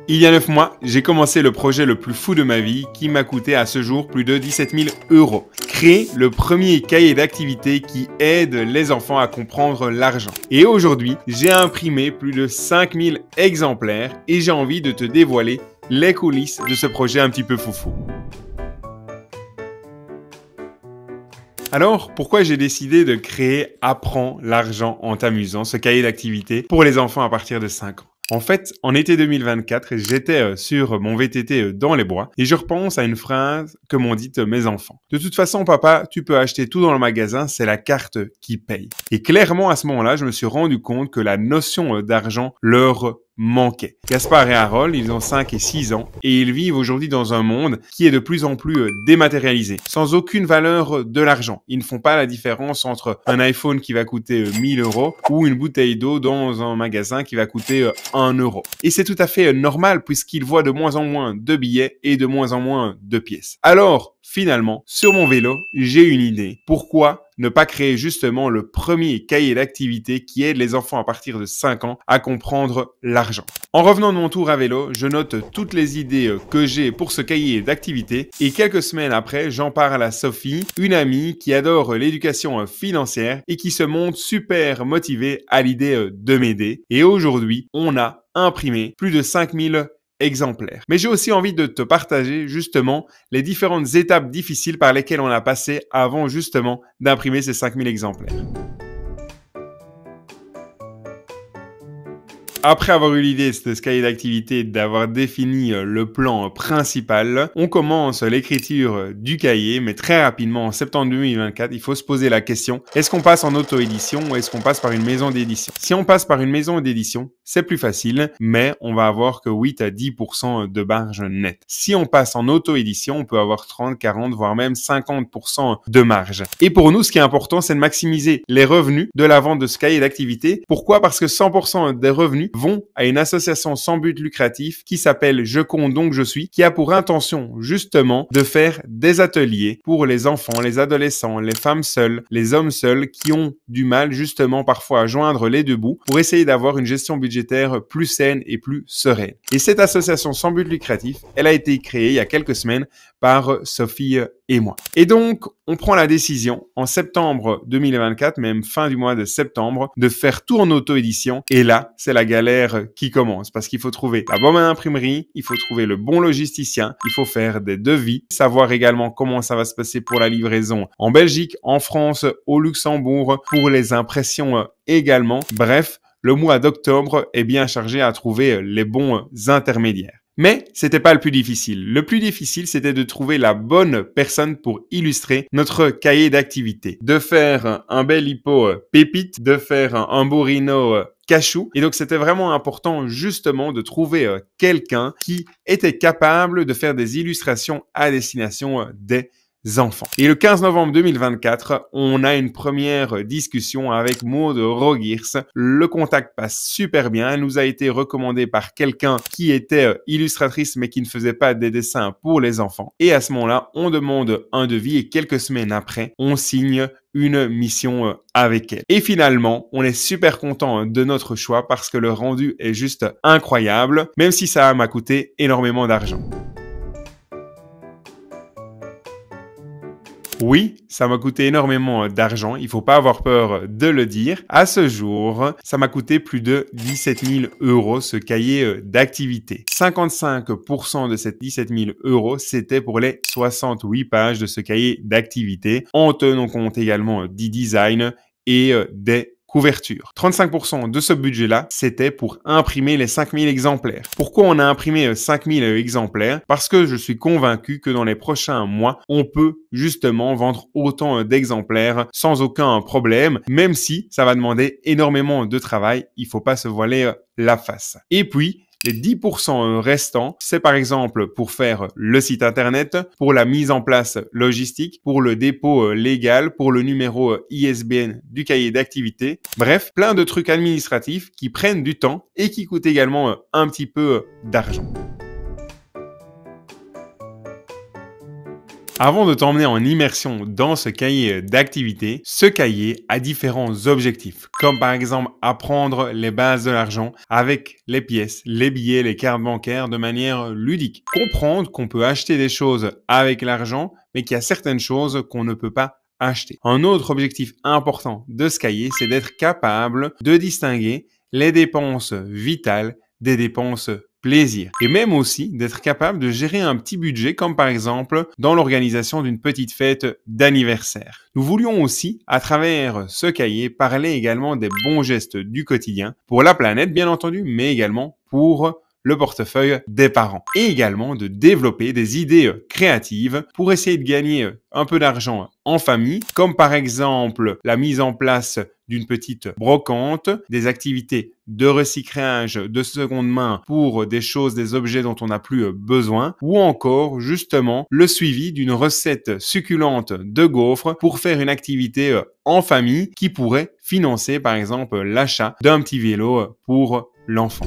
Il y a 9 mois, j'ai commencé le projet le plus fou de ma vie qui m'a coûté à ce jour plus de 17 000 euros. Créer le premier cahier d'activité qui aide les enfants à comprendre l'argent. Et aujourd'hui, j'ai imprimé plus de 5000 exemplaires et j'ai envie de te dévoiler les coulisses de ce projet un petit peu foufou. Alors, pourquoi j'ai décidé de créer Apprends l'argent en t'amusant, ce cahier d'activité pour les enfants à partir de 5 ans? En fait, en été 2024, j'étais sur mon VTT dans les bois et je repense à une phrase que m'ont dite mes enfants. De toute façon, papa, tu peux acheter tout dans le magasin, c'est la carte qui paye. Et clairement, à ce moment-là, je me suis rendu compte que la notion d'argent leur manquait. Gaspard et Harold, ils ont 5 et 6 ans et ils vivent aujourd'hui dans un monde qui est de plus en plus dématérialisé, sans aucune valeur de l'argent. Ils ne font pas la différence entre un iPhone qui va coûter 1000 euros ou une bouteille d'eau dans un magasin qui va coûter 1 euro. Et c'est tout à fait normal puisqu'ils voient de moins en moins de billets et de moins en moins de pièces. Alors, finalement, sur mon vélo, j'ai une idée. Pourquoi ne pas créer justement le premier cahier d'activité qui aide les enfants à partir de 5 ans à comprendre l'argent? En revenant de mon tour à vélo, je note toutes les idées que j'ai pour ce cahier d'activité et quelques semaines après, j'en parle à Sophie, une amie qui adore l'éducation financière et qui se montre super motivée à l'idée de m'aider. Et aujourd'hui, on a imprimé plus de 5000 exemplaires. Mais j'ai aussi envie de te partager justement les différentes étapes difficiles par lesquelles on a passé avant justement d'imprimer ces 5000 exemplaires. Après avoir eu l'idée de ce cahier d'activité, d'avoir défini le plan principal, on commence l'écriture du cahier, mais très rapidement, en septembre 2024, il faut se poser la question, est-ce qu'on passe en auto-édition ou est-ce qu'on passe par une maison d'édition? Si on passe par une maison d'édition, c'est plus facile, mais on va avoir que 8 à 10% de marge nette. Si on passe en auto-édition, on peut avoir 30, 40, voire même 50% de marge. Et pour nous, ce qui est important, c'est de maximiser les revenus de la vente de ce cahier d'activité. Pourquoi? Parce que 100% des revenus vont à une association sans but lucratif qui s'appelle Je compte donc je suis, qui a pour intention justement de faire des ateliers pour les enfants, les adolescents, les femmes seules, les hommes seuls qui ont du mal justement parfois à joindre les deux bouts pour essayer d'avoir une gestion budgétaire plus saine et plus sereine. Et cette association sans but lucratif, elle a été créée il y a quelques semaines par Sophie et moi. Et donc, on prend la décision en septembre 2024, même fin du mois de septembre, de faire tout en auto-édition. Et là, c'est la galère qui commence parce qu'il faut trouver la bonne imprimerie, il faut trouver le bon logisticien, il faut faire des devis, savoir également comment ça va se passer pour la livraison en Belgique, en France, au Luxembourg, pour les impressions également. Bref, le mois d'octobre est bien chargé à trouver les bons intermédiaires. Mais c'était pas le plus difficile. Le plus difficile, c'était de trouver la bonne personne pour illustrer notre cahier d'activité. De faire un bel hippo pépite, de faire un beau rhino cachou. Et donc, c'était vraiment important justement de trouver quelqu'un qui était capable de faire des illustrations à destination des enfants. Et le 15 novembre 2024, on a une première discussion avec Maud Rogirs. Le contact passe super bien. Elle nous a été recommandée par quelqu'un qui était illustratrice mais qui ne faisait pas des dessins pour les enfants. Et à ce moment-là, on demande un devis et quelques semaines après, on signe une mission avec elle. Et finalement, on est super content de notre choix parce que le rendu est juste incroyable, même si ça m'a coûté énormément d'argent. Oui, ça m'a coûté énormément d'argent, il faut pas avoir peur de le dire. À ce jour, ça m'a coûté plus de 17 000 euros ce cahier d'activité. 55% de ces 17 000 euros, c'était pour les 68 pages de ce cahier d'activité, en tenant compte également du design et des couverture. 35% de ce budget-là, c'était pour imprimer les 5000 exemplaires. Pourquoi on a imprimé 5000 exemplaires? Parce que je suis convaincu que dans les prochains mois, on peut justement vendre autant d'exemplaires sans aucun problème, même si ça va demander énormément de travail. Il faut pas se voiler la face. Et puis, les 10% restants, c'est par exemple pour faire le site internet, pour la mise en place logistique, pour le dépôt légal, pour le numéro ISBN du cahier d'activité. Bref, plein de trucs administratifs qui prennent du temps et qui coûtent également un petit peu d'argent. Avant de t'emmener en immersion dans ce cahier d'activité, ce cahier a différents objectifs, comme par exemple apprendre les bases de l'argent avec les pièces, les billets, les cartes bancaires de manière ludique. Comprendre qu'on peut acheter des choses avec l'argent, mais qu'il y a certaines choses qu'on ne peut pas acheter. Un autre objectif important de ce cahier, c'est d'être capable de distinguer les dépenses vitales des dépenses plaisir. Et même aussi d'être capable de gérer un petit budget, comme par exemple dans l'organisation d'une petite fête d'anniversaire. Nous voulions aussi, à travers ce cahier, parler également des bons gestes du quotidien, pour la planète bien entendu, mais également pour le portefeuille des parents. Et également de développer des idées créatives pour essayer de gagner un peu d'argent en famille, comme par exemple la mise en place d'une petite brocante, des activités de recyclage de seconde main pour des choses, des objets dont on n'a plus besoin, ou encore justement le suivi d'une recette succulente de gaufres pour faire une activité en famille qui pourrait financer par exemple l'achat d'un petit vélo pour l'enfant.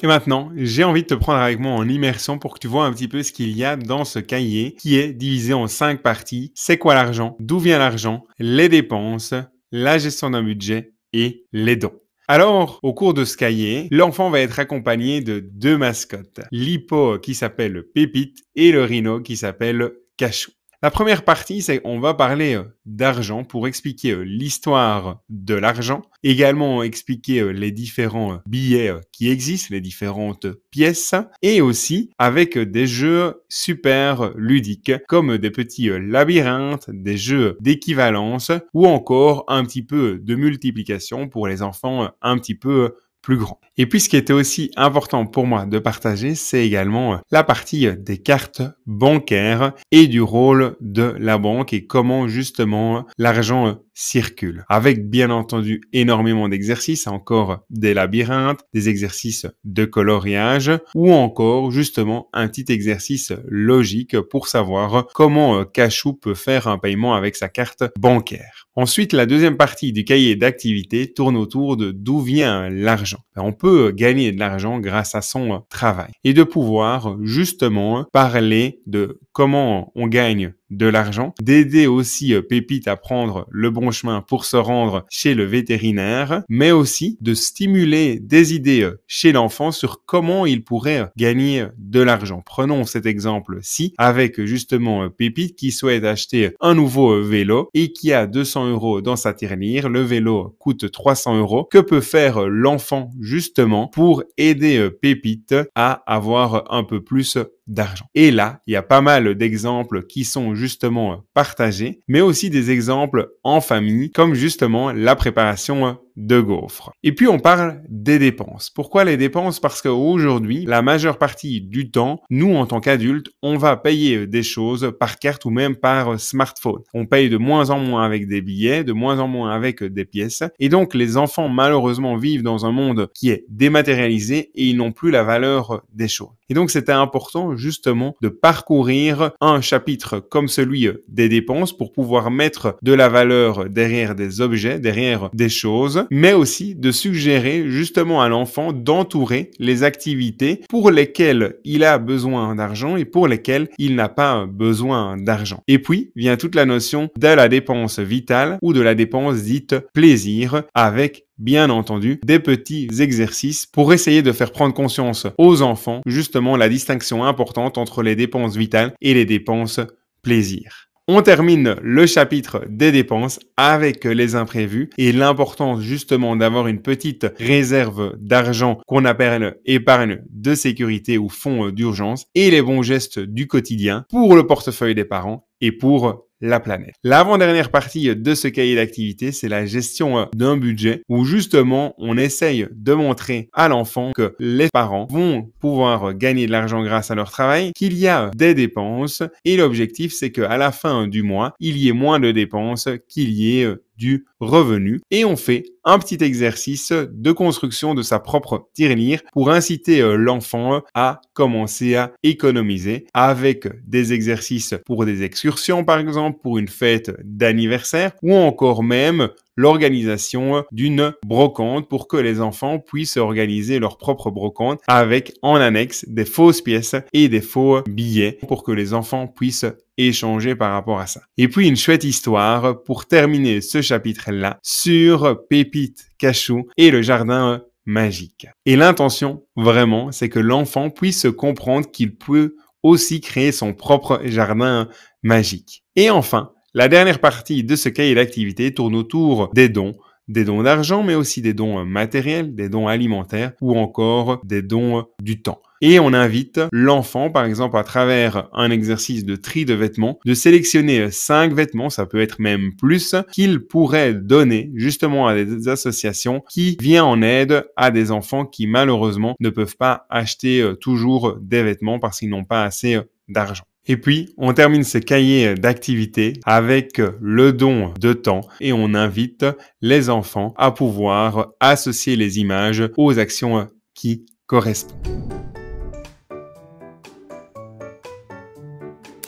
Et maintenant, j'ai envie de te prendre avec moi en immersion pour que tu vois un petit peu ce qu'il y a dans ce cahier qui est divisé en 5 parties. C'est quoi l'argent? D'où vient l'argent? Les dépenses, la gestion d'un budget et les dons. Alors, au cours de ce cahier, l'enfant va être accompagné de 2 mascottes. L'hippo qui s'appelle Pépite et le rhino qui s'appelle Cachou. La première partie, c'est qu'on va parler d'argent pour expliquer l'histoire de l'argent, également expliquer les différents billets qui existent, les différentes pièces, et aussi avec des jeux super ludiques comme des petits labyrinthes, des jeux d'équivalence ou encore un petit peu de multiplication pour les enfants un petit peu plus grand. Et puis ce qui était aussi important pour moi de partager, c'est également la partie des cartes bancaires et du rôle de la banque et comment justement l'argent circule. Avec bien entendu énormément d'exercices, encore des labyrinthes, des exercices de coloriage ou encore justement un petit exercice logique pour savoir comment Cachou peut faire un paiement avec sa carte bancaire. Ensuite, la deuxième partie du cahier d'activité tourne autour de d'où vient l'argent. On peut gagner de l'argent grâce à son travail et de pouvoir justement parler de comment on gagne de l'argent, d'aider aussi Pépite à prendre le bon chemin pour se rendre chez le vétérinaire, mais aussi de stimuler des idées chez l'enfant sur comment il pourrait gagner de l'argent. Prenons cet exemple-ci avec justement Pépite qui souhaite acheter un nouveau vélo et qui a 200 € dans sa tirelire. Le vélo coûte 300 €. Que peut faire l'enfant justement pour aider Pépite à avoir un peu plus d'argent? Et là, il y a pas mal d'exemples qui sont justement partagés, mais aussi des exemples en famille, comme justement la préparation de gaufres. Et puis on parle des dépenses. Pourquoi les dépenses? Parce qu'aujourd'hui, la majeure partie du temps, nous en tant qu'adultes, on va payer des choses par carte ou même par smartphone. On paye de moins en moins avec des billets, de moins en moins avec des pièces. Et donc les enfants malheureusement vivent dans un monde qui est dématérialisé et ils n'ont plus la valeur des choses. Et donc c'était important justement de parcourir un chapitre comme celui des dépenses pour pouvoir mettre de la valeur derrière des objets, derrière des choses, mais aussi de suggérer justement à l'enfant d'entourer les activités pour lesquelles il a besoin d'argent et pour lesquelles il n'a pas besoin d'argent. Et puis vient toute la notion de la dépense vitale ou de la dépense dite plaisir avec bien entendu des petits exercices pour essayer de faire prendre conscience aux enfants justement la distinction importante entre les dépenses vitales et les dépenses plaisir. On termine le chapitre des dépenses avec les imprévus et l'importance justement d'avoir une petite réserve d'argent qu'on appelle épargne de sécurité ou fonds d'urgence et les bons gestes du quotidien pour le portefeuille des parents et pour la planète. L'avant-dernière partie de ce cahier d'activité, c'est la gestion d'un budget où justement on essaye de montrer à l'enfant que les parents vont pouvoir gagner de l'argent grâce à leur travail, qu'il y a des dépenses et l'objectif c'est qu'à la fin du mois, il y ait moins de dépenses qu'il y ait du revenu et on fait un petit exercice de construction de sa propre tirelire pour inciter l'enfant à commencer à économiser avec des exercices pour des excursions par exemple, pour une fête d'anniversaire ou encore même l'organisation d'une brocante pour que les enfants puissent organiser leur propre brocante avec en annexe des fausses pièces et des faux billets pour que les enfants puissent échanger par rapport à ça. Et puis une chouette histoire pour terminer ce chapitre-là sur Pépite Cachou et le jardin magique. Et l'intention, vraiment, c'est que l'enfant puisse comprendre qu'il peut aussi créer son propre jardin magique. Et enfin, la dernière partie de ce cahier d'activité tourne autour des dons d'argent, mais aussi des dons matériels, des dons alimentaires ou encore des dons du temps. Et on invite l'enfant, par exemple, à travers un exercice de tri de vêtements, de sélectionner 5 vêtements, ça peut être même plus, qu'il pourrait donner justement à des associations qui viennent en aide à des enfants qui malheureusement ne peuvent pas acheter toujours des vêtements parce qu'ils n'ont pas assez d'argent. Et puis, on termine ce cahier d'activité avec le don de temps et on invite les enfants à pouvoir associer les images aux actions qui correspondent.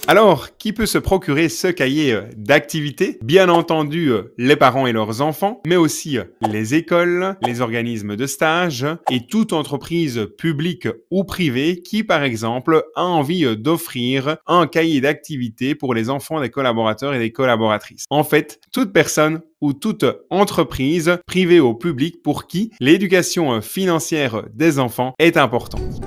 Alors, qui peut se procurer ce cahier d'activité? Bien entendu, les parents et leurs enfants, mais aussi les écoles, les organismes de stage et toute entreprise publique ou privée qui, par exemple, a envie d'offrir un cahier d'activité pour les enfants des collaborateurs et des collaboratrices. En fait, toute personne ou toute entreprise, privée ou publique, pour qui l'éducation financière des enfants est importante.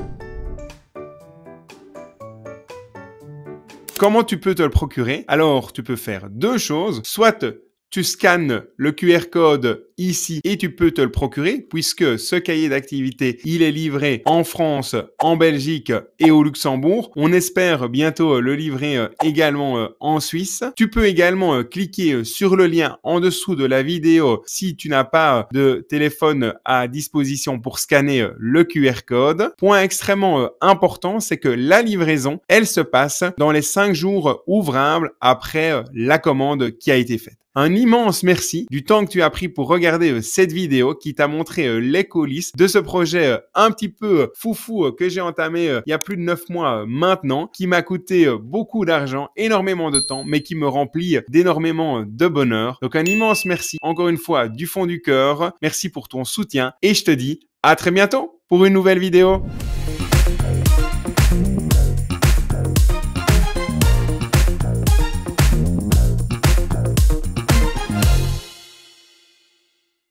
Comment tu peux te le procurer? Alors, tu peux faire 2 choses. Soit tu scannes le QR code ici et tu peux te le procurer puisque ce cahier d'activité, il est livré en France, en Belgique et au Luxembourg. On espère bientôt le livrer également en Suisse. Tu peux également cliquer sur le lien en dessous de la vidéo si tu n'as pas de téléphone à disposition pour scanner le QR code. Point extrêmement important, c'est que la livraison, elle se passe dans les 5 jours ouvrables après la commande qui a été faite. Un immense merci du temps que tu as pris pour regarder cette vidéo qui t'a montré les coulisses de ce projet un petit peu foufou que j'ai entamé il y a plus de 9 mois maintenant, qui m'a coûté beaucoup d'argent, énormément de temps, mais qui me remplit d'énormément de bonheur. Donc un immense merci encore une fois du fond du cœur. Merci pour ton soutien et je te dis à très bientôt pour une nouvelle vidéo.